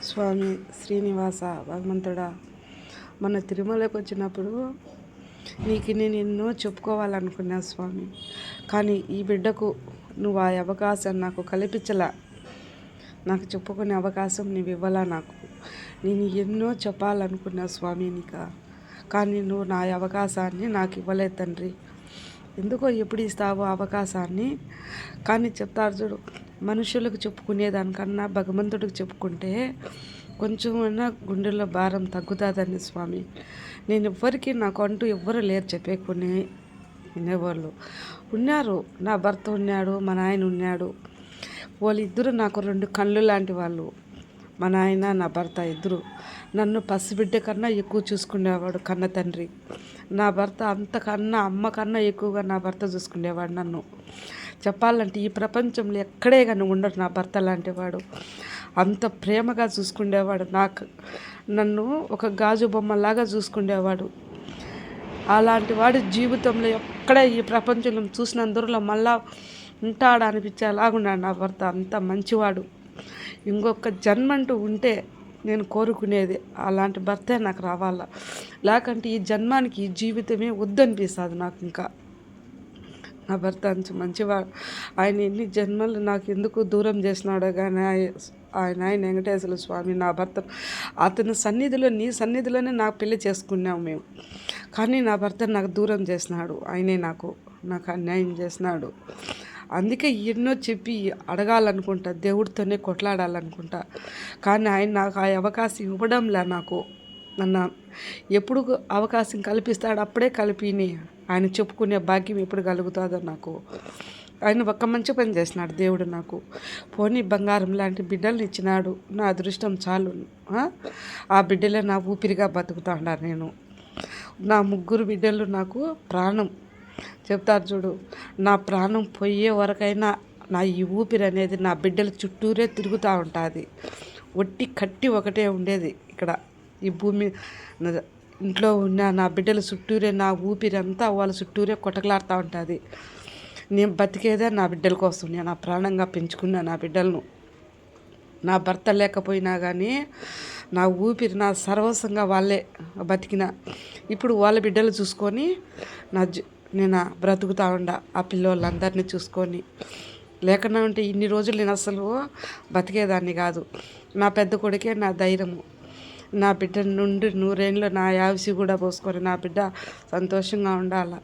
స్వామి శ్రీనివాస భగవంతుడా, మన తిరుమలకు వచ్చినప్పుడు నీకు నేను ఎన్నో చెప్పుకోవాలనుకున్నా స్వామి. కానీ ఈ బిడ్డకు నువ్వు ఆ అవకాశం నాకు కల్పించలా. నాకు చెప్పుకునే అవకాశం నువ్వు ఇవ్వలా. నేను ఎన్నో చెప్పాలనుకున్నా స్వామి నీకు, కానీ నువ్వు నా అవకాశాన్ని నాకు ఇవ్వలేదు తండ్రి. ఎందుకో ఎప్పుడు ఇస్తావో అవకాశాన్ని. కానీ చెప్తారు చూడు, మనుషులకు చెప్పుకునేదానికన్నా భగవంతుడికి చెప్పుకుంటే కొంచెమైనా గుండెల్లో భారం తగ్గుతుందని స్వామి. నేను ఎవ్వరికి నాకు అంటూ ఎవ్వరు లేరు చెప్పేకునే వినేవాళ్ళు ఉన్నారు. నా భర్త ఉన్నాడు, మా నాయన ఉన్నాడు. వాళ్ళిద్దరూ నాకు రెండు కళ్ళు లాంటి వాళ్ళు. మా నాయన నా భర్త ఇద్దరు నన్ను పసిబిడ్డ కన్నా ఎక్కువ చూసుకునేవాడు కన్న తండ్రి. నా భర్త అంతకన్నా అమ్మ కన్నా ఎక్కువగా నా భర్త చూసుకునేవాడు నన్ను. చెప్పాలంటే ఈ ప్రపంచంలో ఎక్కడే కానీ ఉండడు నా భర్త లాంటి వాడు. అంత ప్రేమగా చూసుకునేవాడు. నన్ను ఒక గాజు బొమ్మలాగా చూసుకునేవాడు. అలాంటి వాడు జీవితంలో ఎక్కడ ఈ ప్రపంచంలో చూసినందులో మళ్ళా ఉంటాడు అనిపించేలాగున్నాడు నా భర్త. అంత మంచివాడు. ఇంకొక జన్మంటూ ఉంటే నేను కోరుకునేది అలాంటి భర్తే నాకు రావాలా. లేకంటే ఈ జన్మానికి ఈ జీవితమే వద్దనిపిస్తుంది నాకు. ఇంకా నా భర్త అంత మంచివాడు. ఆయన ఎన్ని జన్మలు నాకు ఎందుకు దూరం చేసినాడో కానీ ఆయన వెంకటేశ్వర స్వామి నా భర్త. అతని సన్నిధిలో, నీ సన్నిధిలోనే నాకు పెళ్లి చేసుకున్నాము మేము. కానీ నా భర్త నాకు దూరం చేసినాడు. ఆయనే నాకు అన్యాయం చేసినాడు. అందుకే ఎన్నో చెప్పి అడగాలనుకుంటా, దేవుడితోనే కొట్లాడాలనుకుంటా. కానీ ఆయన నాకు ఆ అవకాశం ఇవ్వడంలే. నన్ను ఎప్పుడు అవకాశం కల్పిస్తాడు అప్పుడే కలిపిని. ఆయన చెప్పుకునే భాగ్యం ఎప్పుడు కలుగుతుందో నాకు. ఆయన ఒక్క మంచి పని చేసినాడు దేవుడు నాకు. పోనీ బంగారం లాంటి బిడ్డలను ఇచ్చినాడు. నా అదృష్టం చాలు. ఆ బిడ్డలే నా ఊపిరిగా బతుకుతా ఉన్నారు. నేను నా ముగ్గురు బిడ్డలు నాకు ప్రాణం. చెప్తారు చూడు, నా ప్రాణం పోయే వరకైనా నా ఈ ఊపిరి అనేది నా బిడ్డల చుట్టూరే తిరుగుతూ ఉంటుంది. ఒట్టి కట్టి ఒకటే ఉండేది ఇక్కడ ఈ భూమి. ఇంట్లో ఉన్న నా బిడ్డల చుట్టూరే నా ఊపిరి అంతా వాళ్ళ చుట్టూరే కొట్టకలాడుతూ ఉంటుంది. నేను బతికేదే నా బిడ్డల కోసం. నేను నా ప్రాణంగా పెంచుకున్నా నా బిడ్డలను. నా భర్త లేకపోయినా కానీ నా ఊపిరి, నా సర్వస్వంగా వాళ్ళే బతికిన. ఇప్పుడు వాళ్ళ బిడ్డలు చూసుకొని నేను బ్రతుకుతా ఉండా. ఆ పిల్లోళ్ళందరినీ చూసుకొని. లేకుండా ఉంటే ఇన్ని రోజులు నేను అసలు బతికేదాన్ని కాదు. నా పెద్ద కొడుకే నా ధైర్యము. నా బిడ్డ నుండి 100 ఏళ్ళు నా ఆయుష్ కూడా పోసుకొని నా బిడ్డ సంతోషంగా ఉండాలి.